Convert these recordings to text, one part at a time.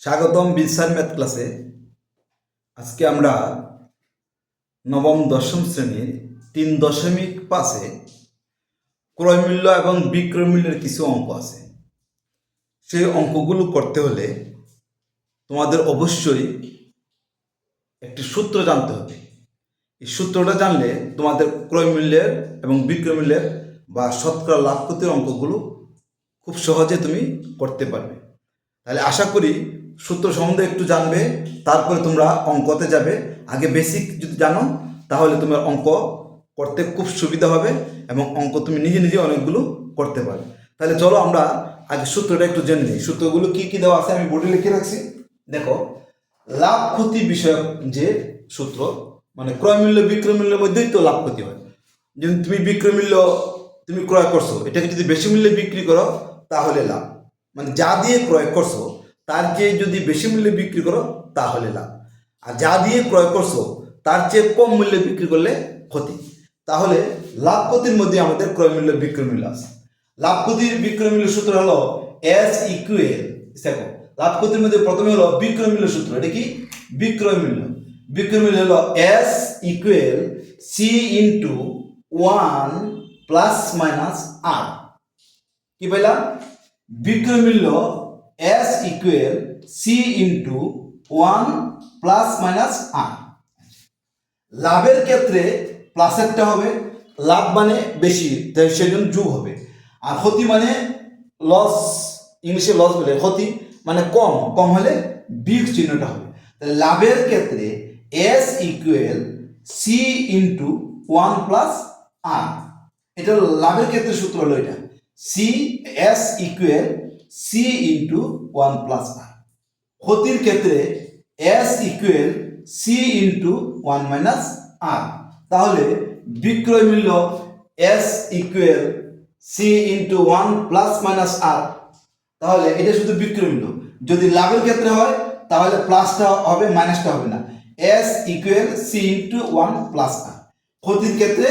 স্বাগতম বিলসার ম্যাথ ক্লাসে। আজকে আমরা নবম দশম শ্রেণীর 3.5 ক্রয় মূল্য এবং বিক্রয় মূল্যের কিছু অঙ্ক আছে। সেই অঙ্কগুলো করতে হলে তোমাদের অবশ্যই একটি সূত্র জানতে হবে। এই সূত্রটা জানলে তোমাদের ক্রয় মূল্যের এবং বিক্রয় মূল্যের বা শতকরা লাভ ক্ষতির অঙ্কগুলো খুব সহজে তুমি করতে পারবে। তাহলে আশা করি সূত্র সম্বন্ধে একটু জানবে, তারপরে তোমরা অঙ্কতে যাবে। আগে বেসিক যদি জানো তাহলে তোমার অঙ্ক করতে খুব সুবিধা হবে এবং অঙ্ক তুমি নিজে নিজে অনেকগুলো করতে পারবে। তাহলে চলো আমরা আগে সূত্রটা একটু জেনে নিই। সূত্রগুলো কি কি দেওয়া আছে আমি বোর্ডে লিখে রাখছি। দেখো, লাভ ক্ষতি বিষয়ক যে সূত্র, মানে ক্রয় মূল্য বিক্রয় মূল্যের মধ্যেই তো লাভ ক্ষতি হয়। যদি তুমি বিক্রয় মূল্য তুমি ক্রয় করছো, এটাকে যদি বেশি মূল্যে বিক্রি করো তাহলে লাভ, মানে যা দিয়ে ক্রয় করছো তার চেয়ে যদি বেশি মূল্যে বিক্রি করো তাহলে লাভ, আর যা দিয়ে ক্রয় করছো তার চেয়ে কম মূল্যে বিক্রি করলে ক্ষতি। তাহলে লাভ ক্ষতির মধ্যে আমাদের ক্রয় মূল্য বিক্রয় মূল্য আছে। লাভ ক্ষতির বিক্রয় মূল্য সূত্র হলো এস ইকুয়াল, দেখো লাভ ক্ষতির মধ্যে প্রথমে হলো বিক্রয় মূল্য সূত্র। এটা কি? বিক্রয় মূল্য। বিক্রয় মূল্য হলো S equal C into 1 plus minus R. কি পাইলাম? বিক্রয় মূল্য S equal C into 1 plus minus R. লাভের ক্ষেত্রে প্লাসেরটা হবে, লাভ মানে বেশি তাই সেজন্য যোগ হবে, আর ক্ষতি মানে লস, ইংলিশে লস বলে, ক্ষতি মানে কম, কম হলে বিগ চিহ্নটা হবে। তাহলে লাভের ক্ষেত্রে S equal C into 1 plus R. এটা লাভের ক্ষেত্রে সূত্র হলো এটা, C S equal C into 1 plus R. ক্ষতির ক্ষেত্রে S equal C into 1 minus R. তাহলে বিক্রয় মূল্য S equal C into 1 plus minus R. তাহলে এটা শুধু বিক্রয় মূল্য। যদি লাভের ক্ষেত্রে হয় তাহলে প্লাসটা হবে, মাইনাসটা হবে না। S equal C into 1 plus R. ক্ষতির ক্ষেত্রে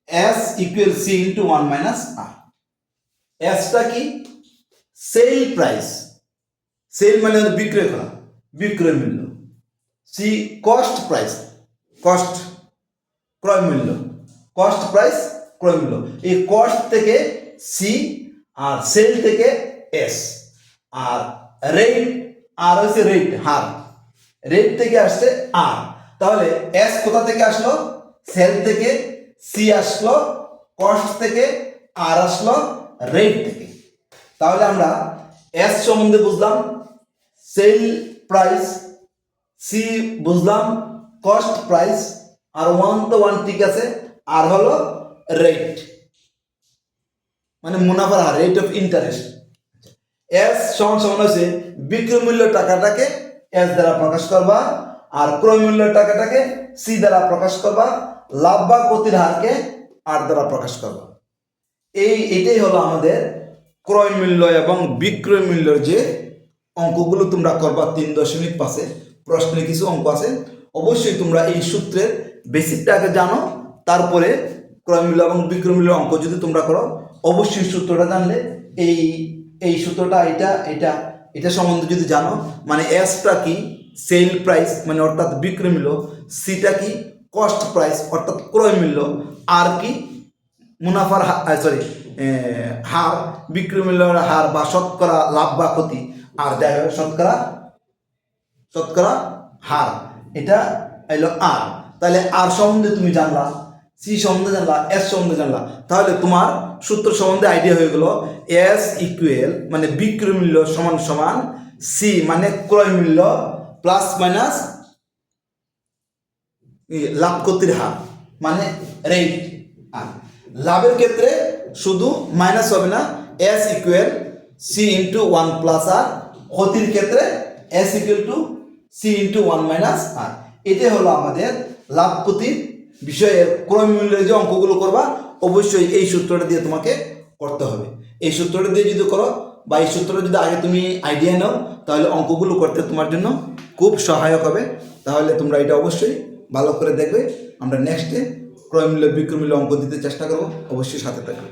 S equal C into 1 minus R. এসটা কি? Sale price. সেল মানে বিক্রয় করা, বিক্রয় মূল্য। সি কস্ট প্রাইস, কস্ট ক্রয় মূল্য, কস্ট প্রাইস ক্রয় মূল্য। এই কস্ট থেকে সি আর সেল থেকে এস, আর রেট আর হচ্ছে রেট, হার। রেট থেকে আসছে আর। তাহলে এস কোথা থেকে আসলো? সেল থেকে। সি আসলো কস্ট থেকে, আর আসলো রেট থেকে। তাহলে আমরা এস সম্বন্ধে বুঝলাম সেল প্রাইস, সি বুঝলাম কস্ট প্রাইস, আর 1 তো 1 ঠিক আছে, আর হলো রেট মানে মুনাফার হার, রেট অফ ইন্টারেস্ট। এস সমান সমান হচ্ছে বিক্রয় মূল্য টাকাটাকে এস দ্বারা প্রকাশ করবা, আর ক্রয় মূল্য টাকাটাকে সি দ্বারা প্রকাশ করবা, লাভ বা ক্ষতির হারকে আর দ্বারা প্রকাশ করবা। এটাই হলো আমাদের ক্রয় মূল্য এবং বিক্রয় মূল্যের যে অঙ্কগুলো তোমরা করবা 3.5 প্রশ্নে কিছু অঙ্ক আছে। অবশ্যই তোমরা এই সূত্রের বেসিকটা আগে জানো, তারপরে ক্রয় মূল্য এবং বিক্রয় মূল্যের অঙ্ক যদি তোমরা করো অবশ্যই সূত্রটা জানলে এই সূত্রটা এটা এটা এটা সম্বন্ধে যদি জানো, মানে এসটা কি? সেল প্রাইস মানে অর্থাৎ বিক্রয় মূল্য। সিটা কি? কস্ট প্রাইস অর্থাৎ ক্রয় মূল্য। আর কি? মুনাফার হার, বিক্রয় মূল্যের হার বা শতকরা লাভ বা ক্ষতি, আর যাই হোক শতকরা হার, এটা এলো আর। তাহলে আর সম্বন্ধে তুমি জানলা, সি সম্বন্ধে জানলা, এস সম্বন্ধে জানলা। তাহলে তোমার সূত্র সম্বন্ধে আইডিয়া হয়ে গেল। এস ইকুয়াল মানে বিক্রয় মূল্য সমান সমান সি মানে ক্রয় মূল্য প্লাস মাইনাস লাভ ক্ষতির হার মানে রেট। আর লাভের ক্ষেত্রে শুধু মাইনাস হবে না, S equal C into 1 plus R. ক্ষতির ক্ষেত্রে S equal to C into 1 minus R. এটাই হলো আমাদের লাভ ক্ষতির বিষয়ের ক্রয় মূল্যের যে অঙ্কগুলো করবা অবশ্যই এই সূত্রটা দিয়ে তোমাকে করতে হবে। এই সূত্রটা দিয়ে যদি করো বা এই সূত্রটা যদি আগে তুমি আইডিয়া নাও তাহলে অঙ্কগুলো করতে তোমার জন্য খুব সহায়ক হবে। তাহলে তোমরা এটা অবশ্যই ভালো করে দেখবে। আমরা নেক্সটে ক্রয় মূল্য বিক্রয় মূল্য অঙ্ক দিতে চেষ্টা করবো, অবশ্যই সাথে থাকবে।